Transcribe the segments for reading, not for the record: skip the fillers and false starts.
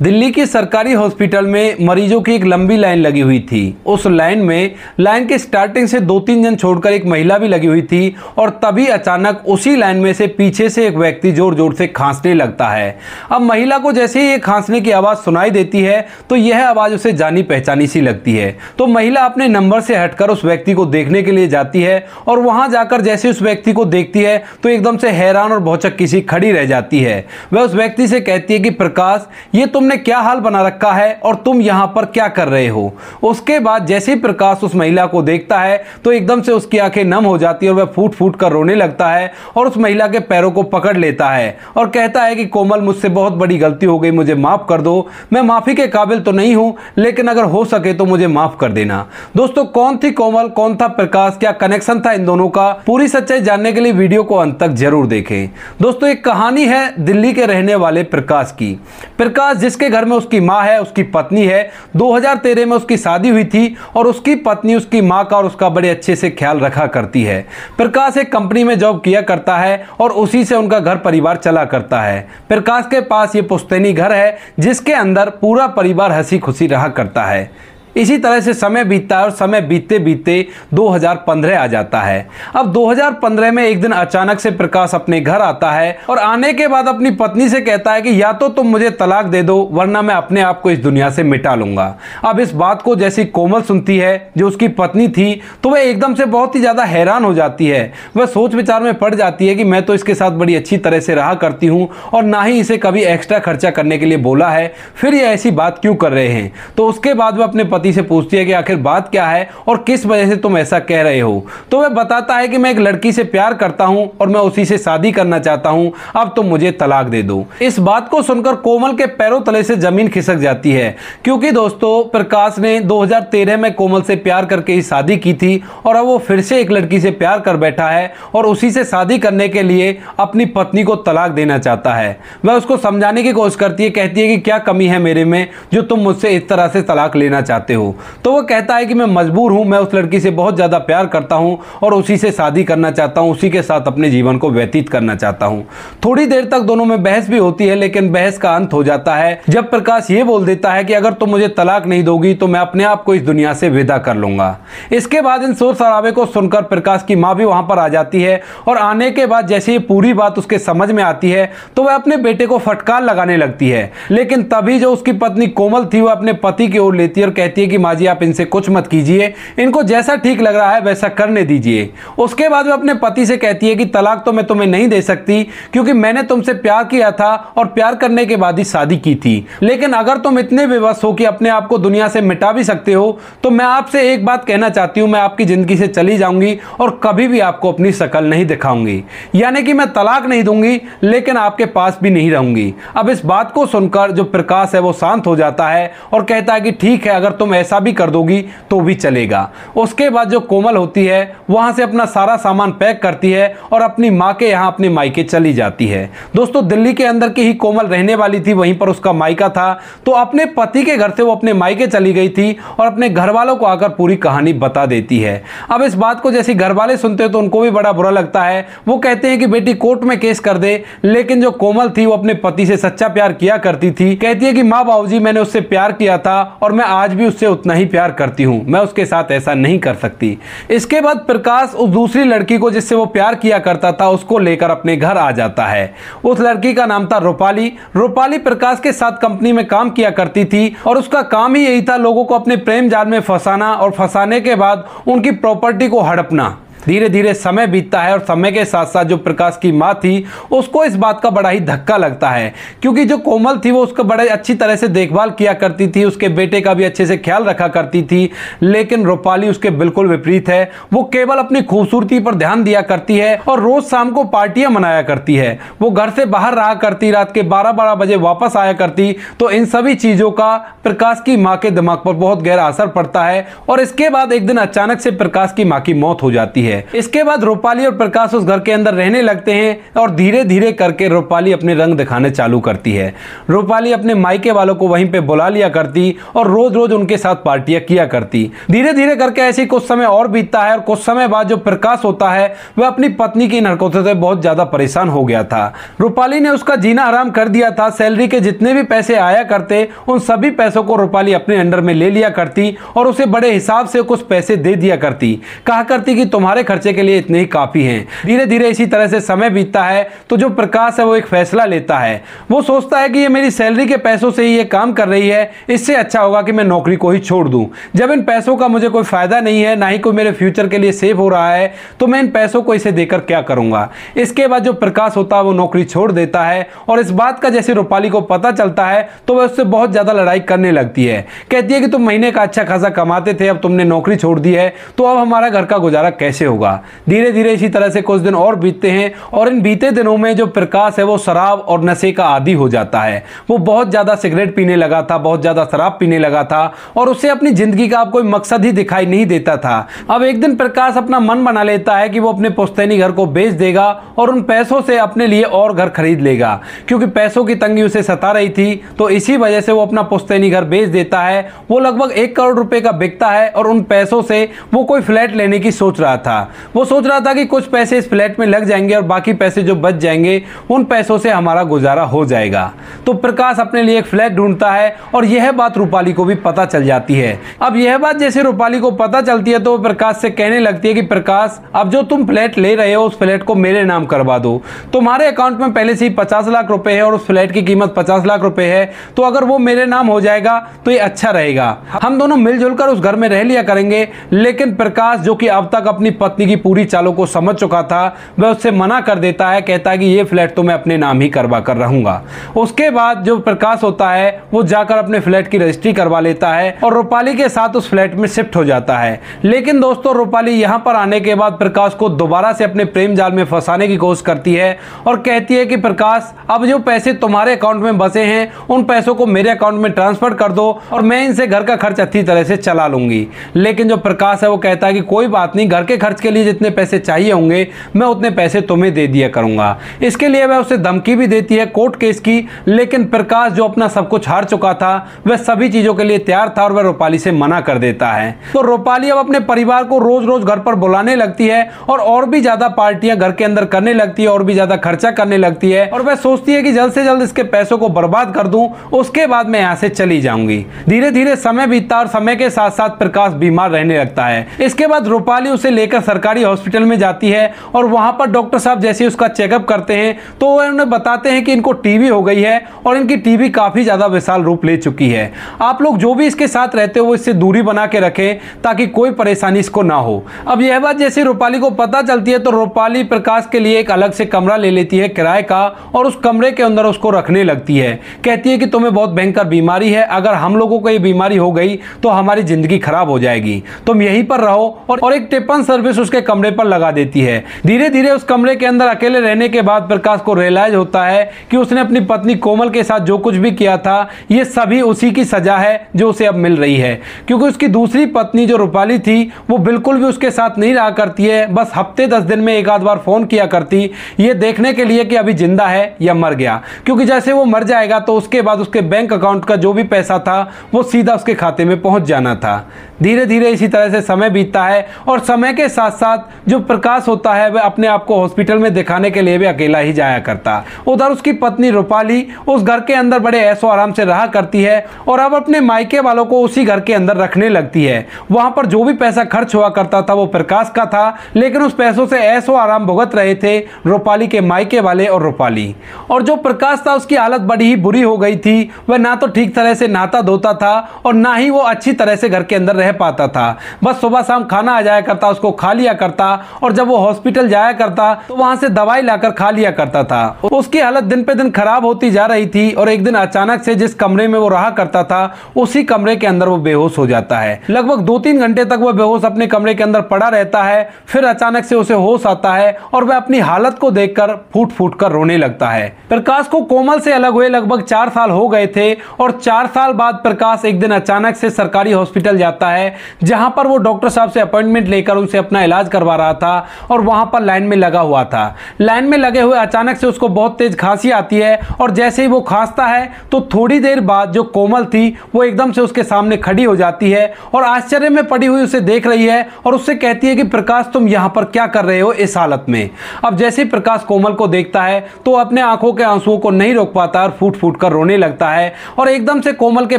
दिल्ली की सरकारी हॉस्पिटल में मरीजों की एक लंबी लाइन लगी हुई थी। उस लाइन के स्टार्टिंग से 2-3 जन छोड़कर एक महिला भी लगी हुई थी और तभी अचानक उसी लाइन में से पीछे से एक व्यक्ति जोर जोर से खांसने लगता है। अब महिला को जैसे ही ये खांसने की आवाज़ सुनाई देती है तो यह आवाज़ उसे जानी पहचानी सी लगती है। तो महिला अपने नंबर से हटकर उस व्यक्ति को देखने के लिए जाती है और वहां जाकर जैसे उस व्यक्ति को देखती है तो एकदम से हैरान और भौचक्की सी खड़ी रह जाती है। वह उस व्यक्ति से कहती है कि प्रकाश, ये तुमने क्या हाल बना रखा है और तुम यहां पर क्या कर रहे हो। उसके बाद जैसे ही प्रकाश उस महिला को देखता है तो एकदम से उसकी आंखें नम हो जाती है और वह फूट फूट कर रोने लगता है और उस महिला के पैरों को पकड़ लेता है और कहता है कि कोमल, मुझसे बहुत बड़ी गलती हो गई, मुझे माफ कर दो। मैं माफी के काबिल तो नहीं हूं, लेकिन अगर हो सके तो मुझे माफ कर देना। दोस्तों, कौन थी कोमल, कौन था प्रकाश, क्या कनेक्शन था इन दोनों का, पूरी सच्चाई जानने के लिए वीडियो को अंत तक जरूर देखें। दोस्तों, एक कहानी है दिल्ली के रहने वाले प्रकाश की। प्रकाश जिसके घर में उसकी माँ है, उसकी पत्नी है, 2013 में उसकी शादी हुई थी और उसकी पत्नी उसकी माँ का और उसका बड़े अच्छे से ख्याल रखा करती है। प्रकाश एक कंपनी में जॉब किया करता है और उसी से उनका घर परिवार चला करता है। प्रकाश के पास ये पुश्तैनी घर है जिसके अंदर पूरा परिवार हंसी खुशी रहा करता है। इसी तरह से समय बीतता है और समय बीतते बीतते 2015 आ जाता है। अब 2015 में एक दिन अचानक से प्रकाश अपने घर आता है और आने के बाद अपनी पत्नी से कहता है कि या तो तुम मुझे तलाक दे दो वरना मैं अपने आप को इस दुनिया से मिटा लूंगा। अब इस बात को जैसी कोमल सुनती है, जो उसकी पत्नी थी, तो वह एकदम से बहुत ही ज्यादा हैरान हो जाती है। वह सोच विचार में पड़ जाती है कि मैं तो इसके साथ बड़ी अच्छी तरह से रहा करती हूँ और ना ही इसे कभी एक्स्ट्रा खर्चा करने के लिए बोला है, फिर ये ऐसी बात क्यों कर रहे हैं। तो उसके बाद वह अपने पति से पूछती है कि आखिर बात क्या है और किस वजह से तुम ऐसा कह रहे हो। तो वह बताता है कि मैं एक लड़की से प्यार करता हूं और मैं उसी से शादी करना चाहता हूं, अब तुम मुझे तलाक दे दो। इस बात को सुनकर कोमल के पैरों तले से जमीन खिसक जाती है, क्योंकि दोस्तों प्रकाश ने 2013 में कोमल से प्यार करके ही शादी की थी और अब वो फिर से एक लड़की से प्यार कर बैठा है और उसी से शादी करने के लिए अपनी पत्नी को तलाक देना चाहता है। वह उसको समझाने की कोशिश करती है, कहती है कि क्या कमी है मेरे में जो तुम मुझसे इस तरह से तलाक लेना चाहते हो। तो वो कहता है कि मैं मजबूर हूं, मैं उस लड़की से बहुत ज्यादा प्यार करता हूं और उसी से शादी करना चाहता हूं, उसी के साथ अपने जीवन को व्यतीत करना चाहता हूं। थोड़ी देर तक दोनों में बहस भी होती है, लेकिन बहस का अंत हो जाता है जब प्रकाश ये बोल देता है कि अगर तुम मुझे तलाक नहीं दोगी तो मैं अपने आप को इस दुनिया से विदा कर लूंगा। इसके बाद इन शोर शराबे को सुनकर प्रकाश की माँ भी वहां पर आ जाती है और आने के बाद जैसे ये पूरी बात उसके समझ में आती है तो वह अपने बेटे को फटकार लगाने लगती है। लेकिन तभी जो उसकी पत्नी कोमल थी वह अपने पति की ओर लेती है और कहती है कि माँ जी, आप इनसे कुछ मत कीजिए, इनको जैसा ठीक लग रहा है वैसा करने दीजिए। उसके बाद वो अपने पति से कहती है कि तलाक तो मैं तुम्हें नहीं दे सकती, क्योंकि मैंने तुमसे प्यार किया था और प्यार करने के बाद ही शादी की थी। लेकिन अगर तुम इतने बेबस हो कि अपने आप को दुनिया से मिटा भी सकते हो तो मैं आपसे एक बात कहना चाहती हूं, मैं आपकी जिंदगी से चली जाऊंगी और कभी भी आपको अपनी शक्ल नहीं दिखाऊंगी। यानी कि मैं तलाक नहीं दूंगी लेकिन आपके पास भी नहीं रहूंगी। अब इस बात को सुनकर जो प्रकाश है वो शांत हो जाता है और कहता है कि ठीक है, अगर तुम ऐसा भी कर दोगी तो भी चलेगा। उसके बाद जो कोमल होती है वहां से अपना सारा सामान पैक करती है और अपनी माँ के यहाँ अपने मायके चली जाती है। दोस्तों, दिल्ली के अंदर की ही कोमल रहने वाली थी, वहीं पर उसका मायका था। तो अपने पति के घर से वो अपने मायके चली गई थी और अपने घर वालों को आकर पूरी कहानी बता देती है। अब इस बात को जैसे घर वाले सुनते हैं तो उनको भी बड़ा बुरा लगता है। वो कहते हैं कि बेटी कोर्ट में केस कर दे, लेकिन जो कोमल थी वो अपने पति से सच्चा प्यार किया करती थी। कहती है कि माँ बाबूजी, मैंने उससे प्यार किया था और मैं आज भी उससे उतना ही प्यार करती हूँ, मैं उसके साथ ऐसा नहीं कर सकती। इसके बाद प्रकाश उस दूसरी लड़की को जिससे वो प्यार किया करता था उसको लेकर अपने घर आ जाता है। उस लड़की का नाम था रूपाली। रूपाली प्रकाश के साथ कंपनी में काम किया करती थी और उसका काम ही यही था लोगों को अपने प्रेम जाल में फंसाना और फंसाने के बाद उनकी प्रॉपर्टी को हड़पना। धीरे धीरे समय बीतता है और समय के साथ साथ जो प्रकाश की माँ थी उसको इस बात का बड़ा ही धक्का लगता है, क्योंकि जो कोमल थी वो उसका बड़े अच्छी तरह से देखभाल किया करती थी, उसके बेटे का भी अच्छे से ख्याल रखा करती थी। लेकिन रूपाली उसके बिल्कुल विपरीत है। वो केवल अपनी खूबसूरती पर ध्यान दिया करती है और रोज शाम को पार्टियां मनाया करती है। वो घर से बाहर रहा करती, रात के 12-12 बजे वापस आया करती। तो इन सभी चीजों का प्रकाश की माँ के दिमाग पर बहुत गहरा असर पड़ता है और इसके बाद एक दिन अचानक से प्रकाश की माँ की मौत हो जाती है। है। इसके बाद रूपाली और प्रकाश उस घर के अंदर रहने लगते हैं और धीरे धीरे करके रूपाली अपने रंग दिखाने चालू करती है। रूपाली अपने मायके वालों को वहीं पे बुला लिया करती और रोज रोज उनके साथ पार्टियां किया करती। धीरे धीरे करके ऐसे कुछ समय और बीतता है और कुछ समय बाद जो प्रकाश होता है वह अपनी पत्नी की इन हरकतों से बहुत ज्यादा परेशान हो गया था। रूपाली ने उसका जीना हराम कर दिया था। सैलरी के जितने भी पैसे आया करते उन सभी पैसों को रूपाली अपने अंडर में ले लिया करती और उसे बड़े हिसाब से कुछ पैसे दे दिया करती। कहा करती कि तुम्हारे खर्चे के लिए इतने ही काफी हैं। धीरे धीरे इसी तरह से समय बीतता है तो जो प्रकाश है वो एक फैसला लेता है। वो सोचता है कि ये मेरी सैलरी के पैसों से ही ये काम कर रही है, इससे अच्छा होगा कि मैं नौकरी को ही छोड़ दूं। जब इन पैसों का मुझे कोई फायदा नहीं है, ना ही कोई मेरे फ्यूचर के लिए सेव हो रहा है, तो मैं इन पैसों को इसे देकर क्या करूंगा। इसके बाद जो प्रकाश होता है वो नौकरी छोड़ देता है और इस बात का जैसे रूपाली को पता चलता है तो वह उससे बहुत ज्यादा लड़ाई करने लगती है। कहती है कि तुम महीने का अच्छा खासा कमाते थे, अब तुमने नौकरी छोड़ दी है, तो अब हमारा घर का गुजारा कैसे होगा। धीरे धीरे इसी तरह से कुछ दिन और बीतते हैं और इन बीते दिनों में जो प्रकाश है वो शराब और नशे का आदी हो जाता है। वो बहुत ज्यादा सिगरेट पीने लगा था, बहुत ज्यादा शराब पीने लगा था और उससे अपनी जिंदगी का अब कोई मकसद ही दिखाई नहीं देता था। अब एक दिन प्रकाश अपना मन बना लेता है कि वो अपने पुश्तैनी घर को बेच देगा और उन पैसों से अपने लिए और घर खरीद लेगा। क्योंकि पैसों की तंगी उसे सता रही थी तो इसी वजह से वो अपना पुश्तैनी घर बेच देता है। वो लगभग 1 करोड़ रुपए का बिकता है और उन पैसों से वो कोई फ्लैट लेने की सोच रहा था। वो सोच रहा था कि कुछ पैसे इस फ्लैट में लग जाएंगे और बाकी पैसे जो बच जाएंगे उन पैसों से हमारा गुजारा हो जाएगा। तो प्रकाश अपने लिए एक फ्लैट ढूंढता है और यह बात रूपाली को भी पता चल जाती है। अब यह बात जैसे रूपाली को पता चलती है तो वो प्रकाश से कहने लगती है कि प्रकाश, अब जो तुम फ्लैट ले रहे हो उस फ्लैट को मेरे नाम करवा दो। तुम्हारे अकाउंट में पहले से ही 50 लाख रुपए है और उस फ्लैट की कीमत 50 लाख रुपए है, तो अगर वो मेरे नाम हो जाएगा तो ये अच्छा रहेगा। हम दोनों मिलजुल कर उस घर में रह लिया करेंगे। लेकिन प्रकाश, जो कि अब तक अपनी पत्नी की पूरी चालों को समझ चुका था, वह उससे मना कर देता है। कहता है कि ये फ्लैट तो मैं अपने नाम ही करवा कर रहूंगा। उसके बाद जो प्रकाश होता है वो जाकर अपने फ्लैट की रजिस्ट्री करवा लेता है और रूपाली के साथ उस फ्लैट में शिफ्ट हो जाता है। लेकिन दोस्तों, रूपाली यहां पर आने के बाद प्रकाश को दोबारा से अपने प्रेम जाल में फंसाने की कोशिश करती है और कहती है कि प्रकाश, अब जो पैसे तुम्हारे अकाउंट में बचे हैं उन पैसों को मेरे अकाउंट में ट्रांसफर कर दो और मैं इनसे घर का खर्च अच्छी तरह से चला लूंगी। लेकिन जो प्रकाश है वो कहता है कि कोई बात नहीं, घर के खर्च के लिए जितने पैसे चाहिए होंगे मैं उतने पैसे तुम्हें दे दिया करूंगा। इसके लिए वह उसे धमकी भी देती है कोर्ट केस की। लेकिन प्रकाश, जो अपना सब कुछ हार चुका था, वह सभी चीजों के लिए तैयार था और वह रूपाली से मना कर देता है। तो रूपाली अब अपने परिवार को रोज रोज घर पर बुलाने लगती है और भी ज्यादा पार्टियां घर के अंदर करने लगती है और भी ज्यादा खर्चा करने लगती है और वह सोचती है कि जल्द से जल्द इसके पैसों को बर्बाद कर दूं, उसके बाद मैं यहां से चली जाऊंगी। धीरे धीरे समय बीतता और समय के साथ साथ प्रकाश बीमार रहने लगता है। इसके बाद रूपाली उसे लेकर सरकारी हॉस्पिटल में जाती है और वहां पर डॉक्टर साहब जैसे उसका चेकअप करते हैं तो वह उन्हें बताते हैं कि इनको टीबी हो गई है और इनकी टीबी काफी ज्यादा विशाल रूप ले चुकी है। आप लोग जो भी इसके साथ रहते हो वो इससे दूरी बना के रखें ताकि कोई परेशानी इसको ना हो। अब यह बात जैसे रूपाली को पता चलती है तो रूपाली प्रकाश के लिए एक अलग से कमरा ले लेती है किराए का और उस कमरे के अंदर उसको रखने लगती है। कहती है कि तुम्हें बहुत भयंकर बीमारी है, अगर हम लोगों को ये बीमारी हो गई तो हमारी जिंदगी खराब हो जाएगी, तुम यहीं पर रहो। और एक टिफिन सर्विस उसके कमरे पर लगा देती है। धीरे धीरे उस कमरे के अंदर अकेले रहने के बाद प्रकाश को रियलाइज होता है कि उसने अपनी पत्नी कोमल के साथ जो कुछ भी किया था ये सभी उसी की सजा है जो उसे अब मिल रही है। क्योंकि उसकी दूसरी पत्नी जो रूपाली थी वो बिल्कुल भी उसके साथ नहीं रहा करती है, बस हफ्ते 10 दिन में एक आध बार फोन किया करती, ये देखने के लिए कि अभी जिंदा है या मर गया। क्योंकि जैसे वो मर जाएगा तो उसके बाद उसके बैंक अकाउंट का जो भी पैसा था वो सीधा उसके खाते में पहुंच जाना था। धीरे धीरे इसी तरह से समय बीतता है और समय के साथ साथ जो प्रकाश होता है वह अपने आप को हॉस्पिटल में दिखाने के लिए भी अकेला ही जाया करता। उधर उसकी पत्नी रूपाली उस घर के अंदर बड़े ऐशो आराम से रहा करती है और अब अपने मायके वालों को उसी घर के अंदर रखने लगती है। वहां पर जो भी पैसा खर्च हुआ करता था वो प्रकाश का था, लेकिन उस पैसों से ऐशो आराम भुगत रहे थे रूपाली के मायके वाले और रूपाली। और जो प्रकाश था उसकी हालत बड़ी ही बुरी हो गई थी। वह ना तो ठीक तरह से नहाता धोता था और ना ही वो अच्छी तरह से घर के अंदर रह पाता था। बस सुबह शाम खाना आ जाया करता, उसको खा लिया करता और जब वो हॉस्पिटल जाया करता तो वहां से दवाई लाकर खा लिया करता था। उसकी हालत दिन पे दिन खराब होती जा रही थी और एक दिन अचानक से जिस कमरे में वो रहा करता था उसी कमरे के अंदर वो बेहोश हो जाता है। लगभग 2-3 घंटे तक वह बेहोश अपने कमरे के अंदर पड़ा रहता है। फिर अचानक से उसे होश आता है और वह अपनी हालत को देखकर फूट फूट कर रोने लगता है। प्रकाश को कोमल से अलग हुए लगभग 4 साल हो गए थे और 4 साल बाद प्रकाश एक दिन अचानक से सरकारी हॉस्पिटल जाता है जहां पर वो डॉक्टर साहब से अपॉइंटमेंट लेकर उनसे अपना इलाज करवा रहा था और वहां पर लाइन में लगा हुआ था। लाइन में लगे हुए अचानक से उसको बहुत तेज खांसी आती है और जैसे ही वो खांसता है तो थोड़ी देर बाद जो कोमल थी वो एकदम से उसके सामने खड़ी हो जाती है और आश्चर्य में पड़ी हुई उसे देख रही है और उससे कहती है कि प्रकाश तुम यहां पर क्या कर रहे हो इस हालत में। अब जैसे ही प्रकाश कोमल को देखता है तो अपने आंखों के आंसुओं को नहीं रोक पाता और फूट फूट कर रोने लगता है और एकदम से कोमल के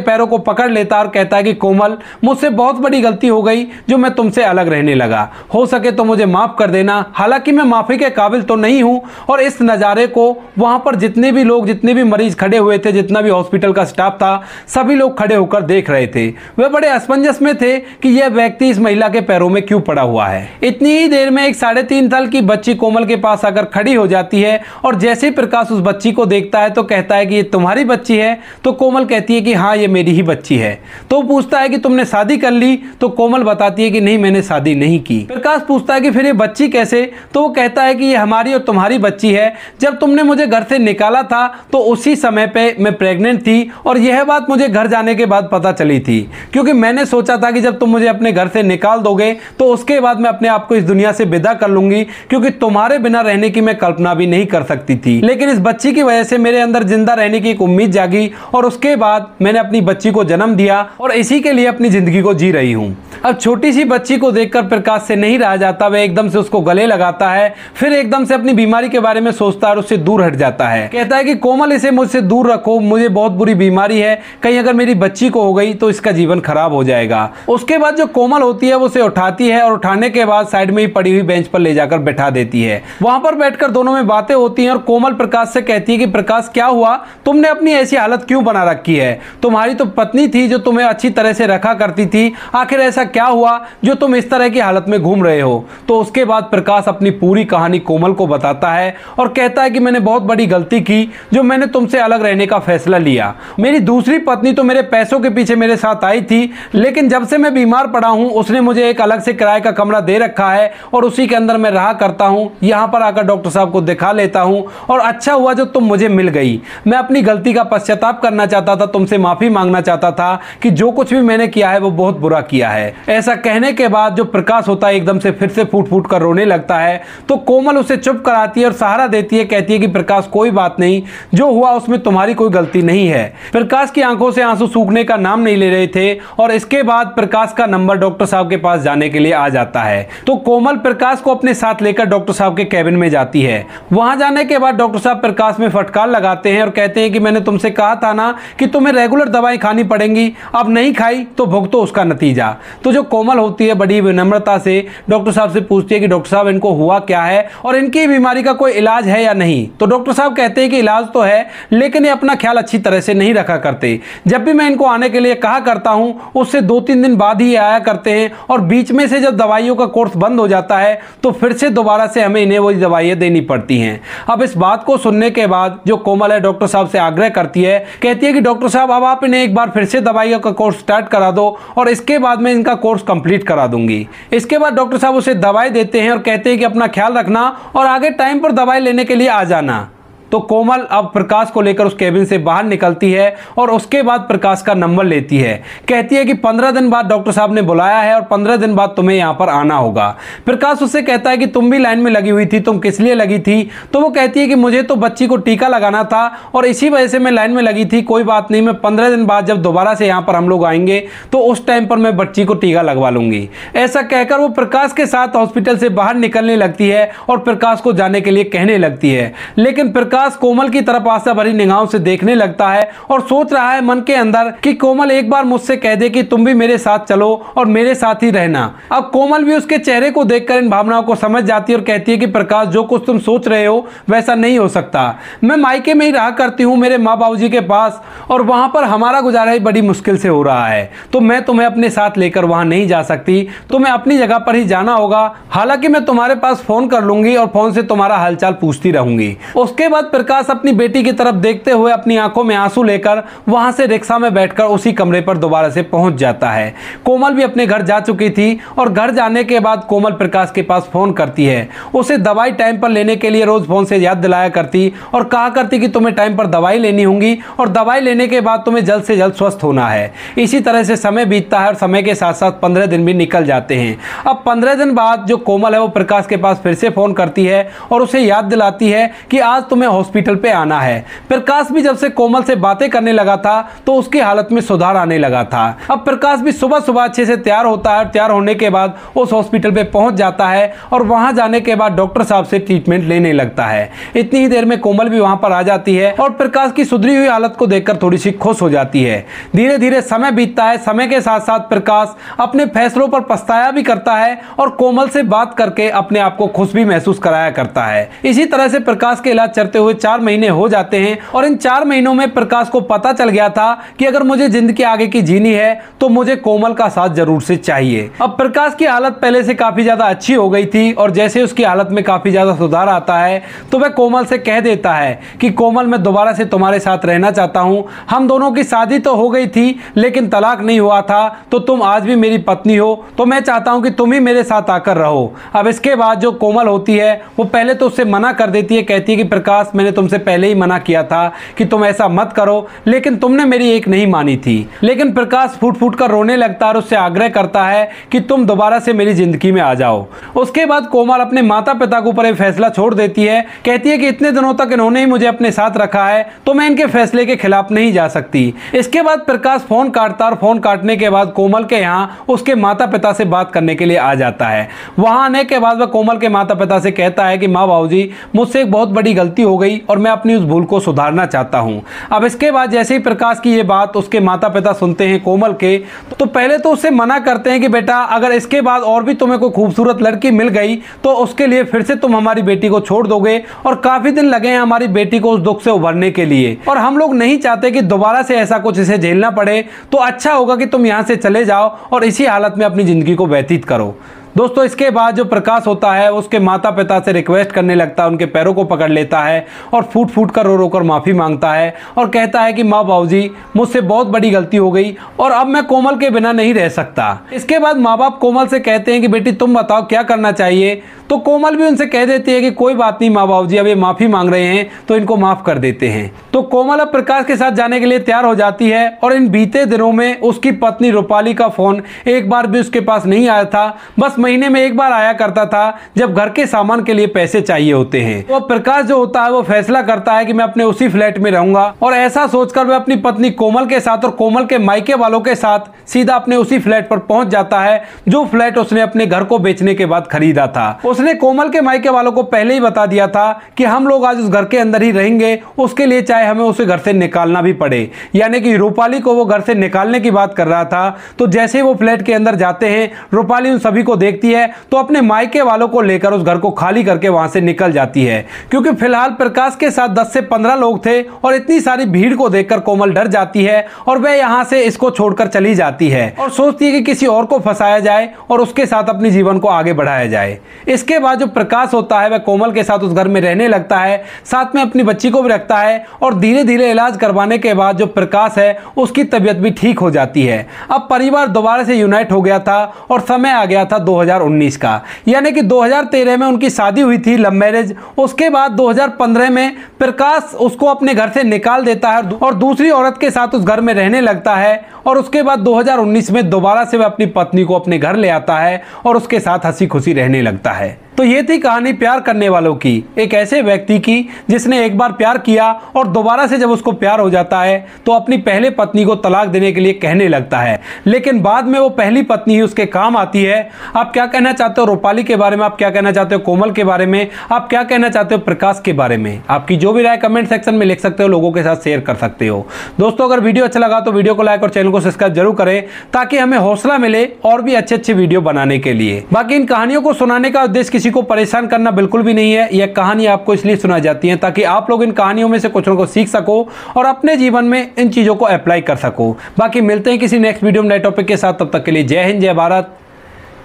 पैरों को पकड़ लेता है और कहता है कि कोमल, मुझसे बहुत बड़ी गलती हो गई जो मैं तुमसे अलग रहने लगा, हो सके तो मुझे माफ कर देना। हालांकि मैं माफी के काबिल तो नहीं हूं। और इस नज़ारे को वहां पर जितने भी लोग, जितने भी मरीज खड़े हुए थे, जितना भी हॉस्पिटल का स्टाफ था, सभी लोग खड़े होकर देख रहे थे। वे बड़े असमंजस में थे कि यह व्यक्ति इस महिला के पैरों में क्यों पड़ा हुआ है। इतनी ही देर में एक 3.5 साल की बच्ची कोमल के पास आकर खड़ी हो जाती है और जैसे ही प्रकाश उस बच्ची को देखता है तो कहता है कि ये तुम्हारी बच्ची है? तो कोमल कहती है कि हाँ, ये मेरी ही बच्ची है। तो पूछता है कि तुमने शादी कर ली? तो कोमल बताती है कि नहीं, मैंने शादी नहीं की। प्रकाश पूछता है कि फिर ये बच्ची कैसे? तो वो कहता है कि ये हमारी और तुम्हारी बच्ची है। जब तुमने मुझे घर से निकाला था तो उसी समय पे मैं प्रेग्नेंट थी और यह बात मुझे घर जाने के बाद पता चली थी, क्योंकि मैंने सोचा था कि जब तुम मुझे अपने घर से निकाल दोगे तो उसके बाद मैं अपने आप को इस दुनिया से विदा कर लूंगी, क्योंकि तुम्हारे बिना रहने की मैं कल्पना भी नहीं कर सकती थी। लेकिन इस बच्ची की वजह से मेरे अंदर जिंदा रहने की एक उम्मीद जागी और उसके बाद मैंने अपनी बच्ची को जन्म दिया और इसी के लिए अपनी जिंदगी को जी रही हूँ। अब छोटी सी बच्ची को देखकर प्रकाश से नहीं रहा जाता, वह एकदम से उसको गले लगाता है, फिर एकदम से अपनी बीमारी के बारे में सोचता है और उससे दूर हट जाता है। कहता है कि कोमल, इसे मुझसे दूर रखो, मुझे बहुत बुरी बीमारी है, कहीं अगर मेरी बच्ची को हो गई तो इसका जीवन खराब हो जाएगा। उसके बाद जो कोमल होती है वो उसे उठाती है और उठाने के बाद साइड में ही पड़ी हुई बेंच पर ले जाकर बैठा देती है। वहां पर बैठकर दोनों में बातें होती हैं और कोमल प्रकाश से कहती है कि प्रकाश, क्या हुआ? तुमने अपनी ऐसी हालत क्यों बना रखी है? तुम्हारी तो पत्नी थी जो तुम्हें अच्छी तरह से रखा करती थी, आखिर ऐसा क्या हुआ जो तुम इस तरह की हालत में घूम रहे हो? तो उसके बाद प्रकाश अपनी पूरी कहानी कोमल को बताता है और कहता है कि मैंने बहुत बड़ी गलती की जो मैंने तुमसे अलग रहने का फैसला लिया। मेरी दूसरी पत्नी तो मेरे पैसों के पीछे मेरे साथ आई थी, लेकिन जब से मैं बीमार पड़ा हूं उसने मुझे एक अलग से किराए का कमरा दे रखा है और उसी के अंदर मैं रहा करता हूं। यहां पर आकर डॉक्टर साहब को दिखा लेता हूं और अच्छा हुआ जो तुम मुझे मिल गई। मैं अपनी गलती का पश्चाताप करना चाहता था, तुमसे माफी मांगना चाहता था कि जो कुछ भी मैंने किया है वो बहुत बुरा किया है। ऐसा कहने के बाद जो प्रकाश होता है एकदम से फिर से फूट फूट कर रोने लगता है। तो कोमल उसे चुप कराती है और सहारा देती है, कहती है कि प्रकाश, कोई बात नहीं, जो हुआ उसमें तुम्हारी कोई गलती नहीं है। प्रकाश की आंखों से आंसू सूखने का नाम नहीं ले रहे थे और इसके बाद प्रकाश का नंबर डॉक्टर साहब के पास जाने के लिए आ जाता है। तो कोमल प्रकाश को अपने साथ लेकर डॉक्टर साहब के कैबिन में जाती है। वहां जाने के बाद डॉक्टर साहब प्रकाश में फटकार लगाते हैं और कहते हैं कि मैंने तुमसे कहा था ना कि तुम्हें रेगुलर दवाई खानी पड़ेंगी, अब नहीं खाई तो भुगतो उसका नतीजा। तो जो कोमल होती है बड़ी विनम्रता से डॉक्टर साहब से पूछती है कि डॉक्टर साहब, इनको हुआ क्या है और इनकी बीमारी का कोई इलाज है या नहीं? तो डॉक्टर साहब कहते हैं कि इलाज तो है, लेकिन ये अपना ख्याल अच्छी तरह से नहीं रखा करते। जब भी मैं इनको आने के लिए कहा करता हूं उससे 2-3 दिन बाद ही आया करते हैं और बीच में से जब दवाइयों का कोर्स बंद हो जाता है तो फिर से दोबारा से हमें इन्हें वही दवाइयां देनी पड़ती हैं। अब इस बात को सुनने के बाद जो कोमल है डॉक्टर साहब से आग्रह करती है, कहती है कि डॉक्टर साहब, अब आप इन्हें एक बार फिर से दवाइयों का कोर्स स्टार्ट करा दो और इसके बाद मैं इनका कोर्स कंप्लीट करा दूंगी। इसके बाद डॉक्टर साहब उसे दवाई देते हैं और कहते हैं कि अपना ख्याल रखना और आगे टाइम पर दवाई लेने के लिए आ जाना। तो कोमल अब प्रकाश को लेकर उस केबिन से बाहर निकलती है और उसके बाद प्रकाश का नंबर लेती है। कहती है कि 15 दिन बाद डॉक्टर साहब ने बुलाया है और 15 दिन बाद तुम्हें यहाँ पर आना होगा। प्रकाश उससे कहता है कि तुम भी लाइन में लगी हुई थी, तुम किस लिए लगी थी? तो वो कहती है कि मुझे तो बच्ची को टीका लगाना था और इसी वजह से मैं लाइन में लगी थी। कोई बात नहीं, मैं 15 दिन बाद जब दोबारा से यहाँ पर हम लोग आएंगे तो उस टाइम पर मैं बच्ची को टीका लगवा लूंगी। ऐसा कहकर वो प्रकाश के साथ हॉस्पिटल से बाहर निकलने लगती है और प्रकाश को जाने के लिए कहने लगती है। लेकिन प्रकाश कोमल की तरफ आशा भरी निगाहों से देखने लगता है और सोच रहा है मन के अंदर कि कोमल एक बार मुझसे कह दे कि तुम भी मेरे साथ चलो और मेरे साथ ही रहना। अब कोमल भी उसके चेहरे को देखकर इन भावनाओं को समझ जाती है और कहती है कि प्रकाश, जो कुछ तुम सोच रहे हो वैसा नहीं हो सकता। मैं मायके में ही रहा करती हूँ मेरे माँ बाबूजी के पास और वहां पर हमारा गुजारा ही बड़ी मुश्किल से हो रहा है, तो मैं तुम्हें अपने साथ लेकर वहां नहीं जा सकती, तुम्हें अपनी जगह पर ही जाना होगा। हालांकि मैं तुम्हारे पास फोन कर लूंगी और फोन से तुम्हारा हालचाल पूछती रहूंगी। उसके बाद प्रकाश अपनी बेटी की तरफ देखते हुए अपनी आंखों में आंसू लेकर वहां से रिक्शा में बैठकर उसी कमरे पर दोबारा से पहुंच जाता है। कोमल भी अपने घर जा चुकी थी और घर जाने के बाद कोमल प्रकाश के पास फोन करती है। उसे दवाई टाइम पर लेने के लिए रोज फोन से याद दिलाया करती और कहा करती कि तुम्हें टाइम पर दवाई लेनी होगी और दवाई लेने के बाद तुम्हें जल्द से जल्द स्वस्थ होना है। इसी तरह से समय बीतता है और समय के साथ साथ 15 दिन भी निकल जाते हैं। अब 15 दिन बाद जो कोमल है वो प्रकाश के पास फिर से फोन करती है और उसे याद दिलाती है कि आज तुम्हें हॉस्पिटल पे आना है। प्रकाश भी जब से कोमल से बातें करने लगा था तो उसकी हालत में सुधार आने लगा था। अब प्रकाश भी सुबह सुबह अच्छे से तैयार होता है। तैयार होने के बाद उस हॉस्पिटल पे पहुंच जाता है और वहां जाने के बाद डॉक्टर साहब से ट्रीटमेंट लेने लगता है। इतनी ही देर में कोमल भी वहां पर आ जाती है और प्रकाश की सुधरी हुई हालत को देखकर थोड़ी सी खुश हो जाती है। धीरे धीरे समय बीतता है। समय के साथ साथ प्रकाश अपने फैसलों पर पछताया भी करता है और कोमल से बात करके अपने आप को खुश भी महसूस कराया करता है। इसी तरह से प्रकाश के इलाज चलते हुए 4 महीने हो जाते हैं और इन 4 महीनों में प्रकाश को पता चल गया था कि अगर मुझे जिंदगी आगे की जीनी है तो मुझे कोमल का साथ जरूर से चाहिए। अब प्रकाश की हालत पहले से काफी ज्यादा अच्छी हो गई थी और जैसे उसकी हालत में काफी ज्यादा सुधार आता है तो वह कोमल से कह देता है कि कोमल, मैं दोबारा से तुम्हारे साथ रहना चाहता हूं। हम दोनों की शादी तो हो गई थी लेकिन तलाक नहीं हुआ था, तो तुम आज भी मेरी पत्नी हो, तो मैं चाहता हूं कि तुम ही मेरे साथ आकर रहो। अब इसके बाद जो कोमल होती है वो पहले तो उससे मना कर देती है। कहती है कि प्रकाश, मैंने तुमसे पहले ही मना किया था कि तुम ऐसा मत करो, लेकिन तुमने मेरी एक नहीं मानी थी। लेकिन प्रकाश फूट फूट कर रोने लगता है और उससे आग्रह करता है कि तुम दोबारा से मेरी जिंदगी में आ जाओ। उसके बाद कोमल अपने माता पिता के ऊपर यह फैसला छोड़ देती है। कहती है कि इतने दिनों तक इन्होंने ही मुझे अपने साथ रखा है तो मैं इनके फैसले के खिलाफ नहीं जा सकती। इसके बाद प्रकाश फोन काटता और फोन काटने के बाद कोमल के यहाँ उसके माता पिता से बात करने के लिए आ जाता है। वहां आने के बाद वह कोमल के माता पिता से कहता है कि माँ बाबूजी, मुझसे एक बहुत बड़ी गलती हो गई और मैं अपनी उस भूल को सुधारना चाहता हूं। अब इसके बाद जैसे ही प्रकाश की ये बात उसके माता पिता सुनते हैं कोमल के, तो पहले तो उससे मना करते हैं कि बेटा, अगर इसके बाद और भी तुम्हें कोई खूबसूरत लड़की मिल गई तो उसके लिए फिर से तुम हमारी बेटी को छोड़ दोगे और काफी दिन लगे हैं हमारी बेटी को उस दुख से उभरने के लिए और हम लोग नहीं चाहते कि दोबारा से ऐसा कुछ इसे झेलना पड़े, तो अच्छा होगा कि तुम यहां से चले जाओ और इसी हालत में अपनी जिंदगी को व्यतीत करो। दोस्तों, इसके बाद जो प्रकाश होता है उसके माता पिता से रिक्वेस्ट करने लगता है, उनके पैरों को पकड़ लेता है और फूट फूट कर रो रो कर माफ़ी मांगता है और कहता है कि माँ बाबूजी, मुझसे बहुत बड़ी गलती हो गई और अब मैं कोमल के बिना नहीं रह सकता। इसके बाद माँ बाप कोमल से कहते हैं कि बेटी तुम बताओ क्या करना चाहिए, तो कोमल भी उनसे कह देती है कि कोई बात नहीं माँ बाबूजी, अब ये माफ़ी मांग रहे हैं तो इनको माफ़ कर देते हैं। तो कोमल अब प्रकाश के साथ जाने के लिए तैयार हो जाती है और इन बीते दिनों में उसकी पत्नी रूपाली का फ़ोन एक बार भी उसके पास नहीं आया था। बस महीने में एक बार आया करता था जब घर के सामान के लिए पैसे चाहिए होते हैं। तो प्रकाश जो होता है वो फैसला करता है कि मैं अपने उसी फ्लैट में रहूंगा और ऐसा सोचकर वह अपनी पत्नी कोमल के साथ और कोमल के मायके वालों के साथ सीधा अपने उसी फ्लैट पर पहुंच जाता है जो फ्लैट उसने अपने घर को बेचने के बाद खरीदा था। उसने कोमल के मायके वालों को पहले ही बता दिया था कि हम लोग आज उस घर के अंदर ही रहेंगे, उसके लिए चाहे हमें उसे घर से निकालना भी पड़े। यानी कि रूपाली को वो घर से निकालने की बात कर रहा था। तो जैसे ही वो फ्लैट के अंदर जाते हैं, रूपाली उन सभी को देखती है तो अपने मायके वालों को लेकर उस घर को खाली करके वहां से निकल जाती है, क्योंकि फिलहाल प्रकाश के साथ 10 से 15 लोग थे और इतनी सारी भीड़ को देखकर कोमल डर जाती है और वह यहां से इसको छोड़कर चली जाती है और सोचती है कि किसी और को फंसाया जाए और उसके साथ अपने जीवन को आगे बढ़ाया जाए। इसके बाद जो प्रकाश होता है वह कोमल के साथ उस घर में रहने लगता है, साथ में अपनी बच्ची को भी रखता है और धीरे धीरे इलाज करवाने के बाद जो प्रकाश है उसकी तबीयत भी ठीक हो जाती है। अब परिवार दोबारा से यूनाइट हो गया था और समय आ गया था 2019 का, यानी कि 2013 में उनकी शादी हुई थी, लव मैरिज। उसके बाद 2015 में प्रकाश उसको अपने घर से निकाल देता है और दूसरी औरत के साथ उस घर में रहने लगता है और उसके बाद 2019 में दोबारा से वह अपनी पत्नी को अपने घर ले आता है और उसके साथ हंसी खुशी रहने लगता है। तो ये थी कहानी प्यार करने वालों की, एक ऐसे व्यक्ति की जिसने एक बार प्यार किया और दोबारा से जब उसको प्यार हो जाता है तो अपनी पहले पत्नी को तलाक देने के लिए कहने लगता है, लेकिन बाद में वो पहली पत्नी ही उसके काम आती है। आप क्या कहना चाहते हो रूपाली के बारे में, आप क्या कहना चाहते हो कोमल के बारे में, आप क्या कहना चाहते हो प्रकाश के बारे में? आपकी जो भी राय कमेंट सेक्शन में लिख सकते हो, लोगों के साथ शेयर कर सकते हो। दोस्तों, अगर वीडियो अच्छा लगा तो वीडियो को लाइक और चैनल को सब्सक्राइब जरूर करें ताकि हमें हौसला मिले और भी अच्छे अच्छे वीडियो बनाने के लिए। बाकी इन कहानियों को सुनाने का उद्देश्य किसी को परेशान करना बिल्कुल भी नहीं है। यह कहानी आपको इसलिए सुनाई जाती है ताकि आप लोग इन कहानियों में से कुछ न कुछ सीख सको और अपने जीवन में इन चीजों को अप्लाई कर सको। बाकी मिलते हैं किसी नेक्स्ट वीडियो में नए टॉपिक के साथ, तब तक के लिए जय हिंद, जय भारत,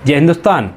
जय हिंदुस्तान।